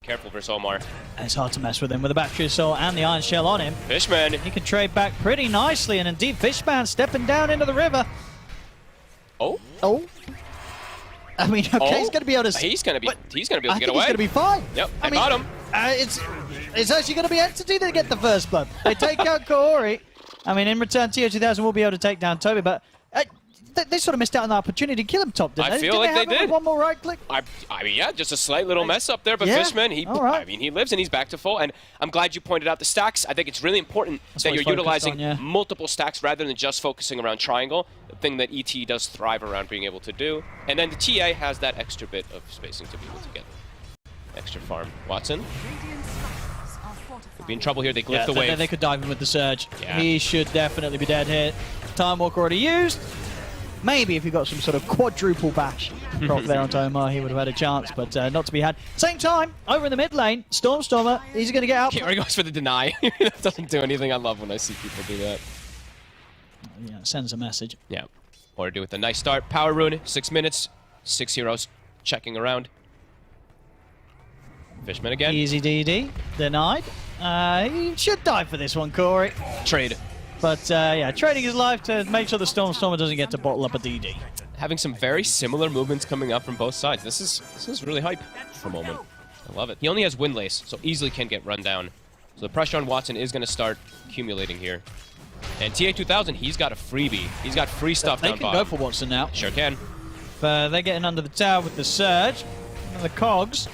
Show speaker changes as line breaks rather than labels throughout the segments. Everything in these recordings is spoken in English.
careful versus Omar.
It's hard to mess with him with the battery assault and the iron shell on him.
Fishman.
He can trade back pretty nicely, and indeed Fishman stepping down into the river.
Oh.
I mean, okay, he's going to be able to...
He's going to be able to get away.
He's going to be fine.
Yep, I got him.
It's actually going to be Entity that get the first blood. They take out Kaori. I mean, in return, TO2000 will be able to take down Toby, but they sort of missed out on the opportunity to kill him top, didn't they?
I feel like they did.
One more right click?
I mean, yeah, just a slight little mess up there, but Fishman, I mean, he lives and he's back to full, and I'm glad you pointed out the stacks. I think it's really important that you're utilizing multiple stacks rather than just focusing around triangle, the thing that ET does thrive around being able to do. And then the TA has that extra bit of spacing to be able to get extra farm. Watson could be in trouble here. They glyph the wave.
They could dive in with the surge.
Yeah.
He should definitely be dead here. Time Walk already used. Maybe if he got some sort of quadruple bash proc there onto Omar, he would have had a chance, but not to be had. Same time, over in the mid lane, Stormer, he's going to get out.
Here he goes for the deny. That doesn't do anything. I love when I see people do that.
Yeah, it sends a message.
Yeah. Ooredoo with a nice start. Power rune, 6 minutes, 6 heroes checking around. Fishman again.
Easy DD, denied. He should die for this one, Corey.
Trade.
But yeah, trading his life to make sure the Stormer doesn't get to bottle up a DD.
Having some very similar movements coming up from both sides. This is really hype for a moment. I love it. He only has Windlace, so easily can get run down. So the pressure on Watson is going to start accumulating here. And TA2000, he's got a freebie. He's got free stuff down bottom.
They can go for Watson now.
Sure can.
But they're getting under the tower with the surge and the cogs.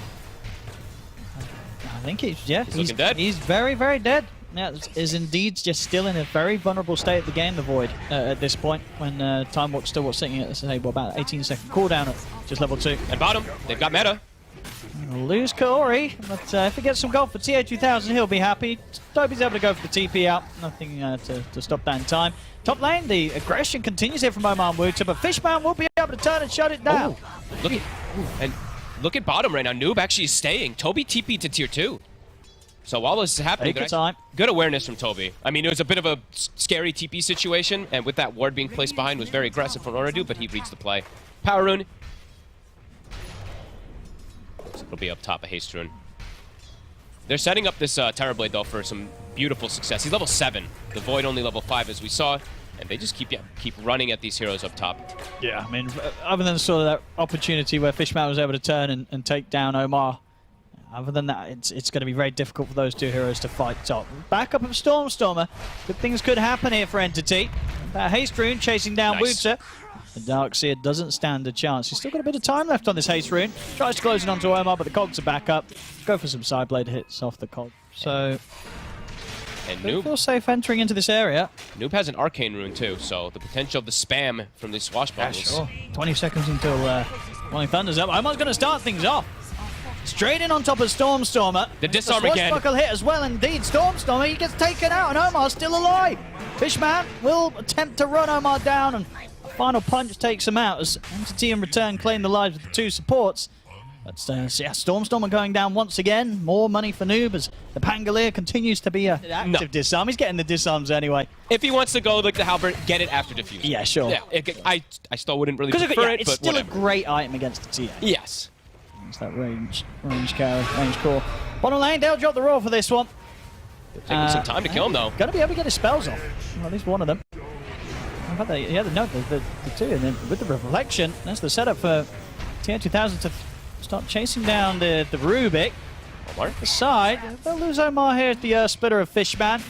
I think he's
looking dead.
He's very, very dead. Yeah, is indeed just still in a very vulnerable state of the game, the Void, at this point, when Time Walk still was sitting at, say, about 18-second cooldown at just level 2.
And bottom, they've got meta.
Lose Kaori, but if he gets some gold for TA2000, he'll be happy. Toby's able to go for the TP out. Nothing to stop that in time. Top lane, the aggression continues here from Omar and Wuta, but Fishman will be able to turn and shut it down.
Look at bottom right now. Noob actually is staying. Toby TP to tier 2. So while this is happening, good awareness from Toby. I mean, it was a bit of a scary TP situation, and with that ward being placed behind, was very aggressive from Ooredoo, but he reads the play. Power rune. It'll be up top, a haste rune. They're setting up this Terrorblade, though, for some beautiful success. He's level 7. The Void only level 5, as we saw. And they just keep running at these heroes up top. Yeah, I mean,
other than sort of that opportunity where Fishman was able to turn and take down Omar, other than that, it's going to be very difficult for those two heroes to fight top. Backup of Stormer. Good things could happen here for Entity. Haste Rune chasing down Wuta. The Darkseer doesn't stand a chance. He's still got a bit of time left on this Haste Rune. Tries to close it onto Omar, but the cogs are back up. Go for some Sideblade hits off the cog. So,
and Noob
feel safe entering into this area.
Noob has an Arcane Rune too, so the potential of the spam from these swashbuckles.
Yeah, sure. 20 seconds until Morning Thunder's up. Omar's going to start things off. Straight in on top of Stormer.
The disarm again.
Swashbuckle hit as well indeed. Stormer, he gets taken out and Omar's still alive. Fishman will attempt to run Omar down and a final punch takes him out as Entity in return claim the lives of the two supports. But yeah, Stormer going down once again. More money for Noob as the Pangolier continues to be an active disarm. He's getting the disarms anyway.
If he wants to go like the Halberd, get it after diffusion.
Yeah, sure.
Yeah, I still wouldn't really prefer it,
it's
but
still
whatever.
a great item against the TA.
Yes.
It's that range carry, range core. Bottom lane, they'll drop the roll for this one.
Taking some time to kill him, though.
Going to be able to get his spells off. Well, at least one of them. In fact, the two, and then with the reflection, that's the setup for TN2000 to start chasing down the Rubik.
Omar?
The side, they'll lose Omar here at the splitter of Fishman.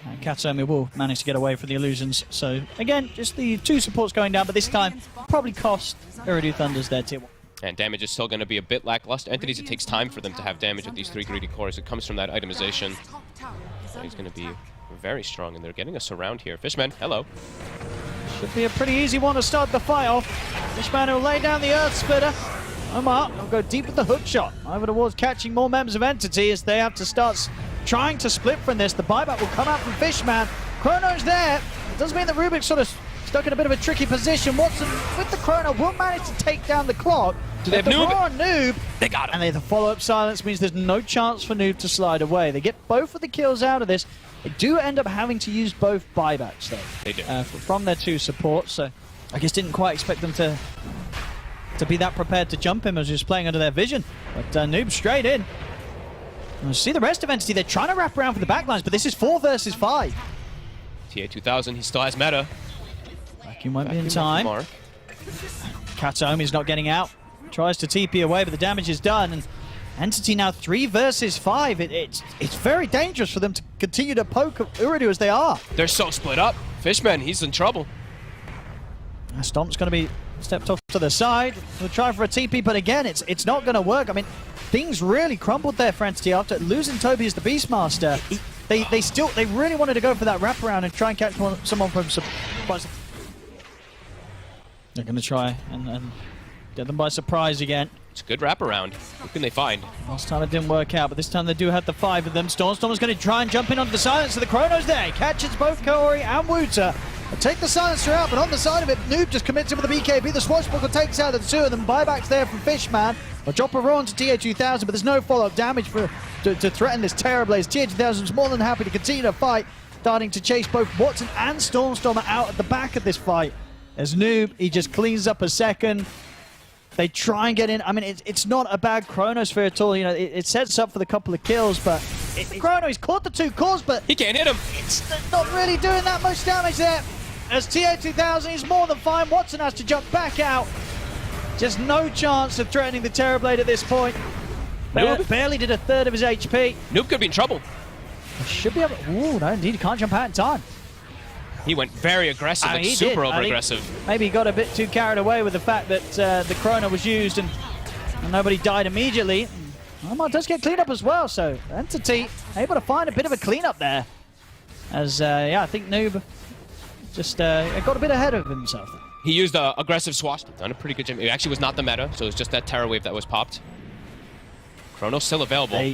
And Katsuomi will manage to get away from the illusions. So, again, just the two supports going down, but this time probably cost Ooredoo Thunders their tier 1.
And damage is still going to be a bit lackluster. Entities, it takes time for them to have damage with these 3 greedy cores. It comes from that itemization. So he's going to be very strong, and they're getting us around here. Fishman, hello.
Should be a pretty easy one to start the fight off. Fishman will lay down the Earth Splitter. Omar will go deep with the hook shot. Over towards catching more members of Entity as they have to start trying to split from this. The buyback will come out from Fishman. Chrono's there. It does mean that Rubik's sort of stuck in a bit of a tricky position. Watson, with the Chrono, will manage to take down the clock.
Do they have Noob?
Noob?
They got him.
And the follow-up silence means there's no chance for Noob to slide away. They get both of the kills out of this. They do end up having to use both buybacks, though.
They do.
From their two supports, so I guess didn't quite expect them to be that prepared to jump him as he was playing under their vision. But Noob straight in. And see the rest of Entity, they're trying to wrap around for the backlines, but this is 4 versus 5.
TA2000, he still has meta.
Vacuum won't be in time. Kataomi's not getting out. Tries to TP away, but the damage is done. And Entity now 3 versus 5. It's very dangerous for them to continue to poke Ooredoo as they are.
They're so split up. Fishman, he's in trouble.
Stomp's going to be stepped off to the side. We'll try for a TP, but again, it's not going to work. I mean, things really crumbled there for Entity after losing Toby as the Beastmaster. They really wanted to go for that wraparound and try and catch someone from surprise. They're going to try and get them by surprise again.
It's a good wraparound. Who can they find?
Last time it didn't work out, but this time they do have the 5 of them. Storm's going to try and jump in onto the silencer. The Chrono's there. Catches both Kaori and Wuta. Take the silencer out, but on the side of it, Noob just commits it with the BKB. The Swashbuckler takes out the 2 of them. Buybacks there from Fishman. They'll drop a roll onto TA2000, but there's no follow-up damage to threaten this Terrorblaze. TA2000 is more than happy to continue to fight, starting to chase both Watson and Stormstormer out at the back of this fight. As Noob, he just cleans up a second. They try and get in. I mean, it's not a bad Chronosphere at all. You know, it sets up for the couple of kills, but Chrono, he's caught the 2 cores, but
he can't hit him.
It's not really doing that much damage there. As TA2000 is more than fine, Watson has to jump back out. Just no chance of threatening the Terrorblade at this point. Barely did a third of his HP.
Noob could be in trouble.
He should be able. Ooh, no, indeed, he can't jump out in time.
He went very aggressive, like super over-aggressive.
Maybe he got a bit too carried away with the fact that the Chrono was used and nobody died immediately. Omar does get cleaned up as well, so Entity able to find a bit of a cleanup there. As, yeah, I think Noob just got a bit ahead of himself.
He used the aggressive swash. Done a pretty good job. It actually was not the meta, so it was just that Terror Wave that was popped. Chrono's still available.
I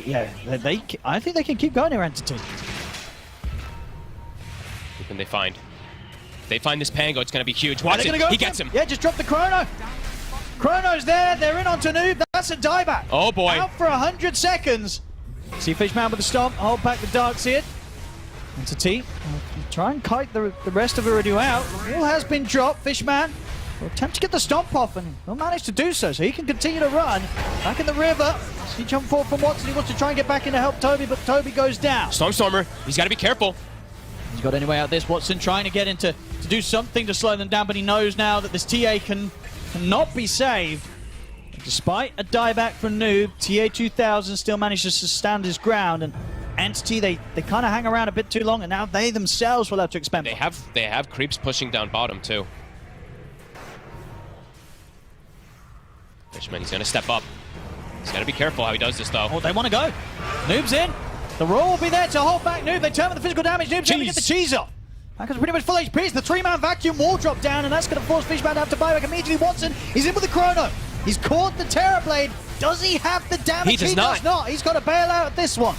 think they can keep going here, Entity.
Who can they find? If they find this Pango, it's going to be huge. Watson, he gets him.
Yeah, just drop the Chrono. Chrono's there. They're in onto Noob. That's a dieback.
Oh, boy.
Out for 100 seconds. See Fishman with the stomp. Hold back the Darkseid. Entity. Try and kite the rest of Ooredoo out. Wall has been dropped. Fishman will attempt to get the stomp off, and he'll manage to do so he can continue to run. Back in the river. See jump forward from Watson. He wants to try and get back in to help Toby, but Toby goes down.
Stormstormer, he's got to be careful.
He's got anyway out of this. Watson trying to get into to do something to slow them down, but he knows now that this TA cannot be saved. Despite a dieback from Noob, TA2000 still manages to stand his ground, and Entity, they kind of hang around a bit too long, and now they themselves will have to expend.
They have creeps pushing down bottom too. Fishman, he's going to step up. He's got to be careful how he does this, though.
Oh, they want to go. Noob's in. The roll will be there to hold back Noob. They turn with the physical damage. Noob's able to get the cheese off. Back is pretty much full HP. It's the 3-man vacuum wall drop down, and that's going to force Fishman to have to buy back immediately. Watson, he's in with the Chrono. He's caught the Terrorblade. Does he have the damage?
He does not.
He's got to bail out at this one.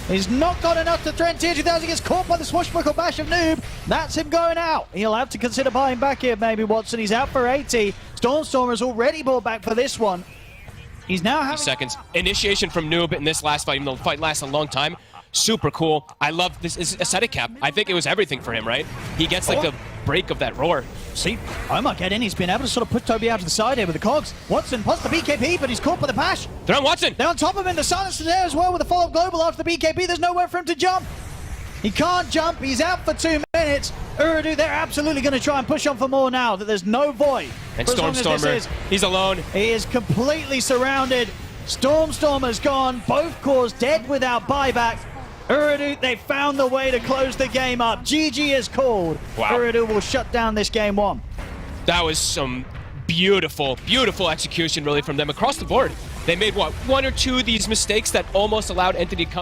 He's not got enough to threaten TA2000. He gets caught by the swashbuckle bash of Noob. That's him going out. He'll have to consider buying back here, maybe, Watson. He's out for 80. Stormstormer's already bought back for this one. He's now having
seconds. Initiation from Noob in this last fight, even though the fight lasts a long time. Super cool. I love this. Is aesthetic cap. I think it was everything for him, right? He gets like the break of that roar.
See, Omar get in. He's been able to sort of put Toby out to the side here with the cogs. Watson plus the BKB, but he's caught by the bash.
They're on Watson.
They're on top of him. The silencer there as well with the follow-up global after the BKB. There's nowhere for him to jump. He can't jump. He's out for 2 minutes. Ooredoo, they're absolutely going to try and push on for more now that there's no void.
And Stormstormer, he's alone.
He is completely surrounded. Stormstormer's gone. Both cores dead without buyback. Ooredoo, they found the way to close the game up. GG is called.
Wow.
Ooredoo will shut down this game 1.
That was some beautiful, beautiful execution really from them across the board. They made, what, 1 or 2 of these mistakes that almost allowed Entity to come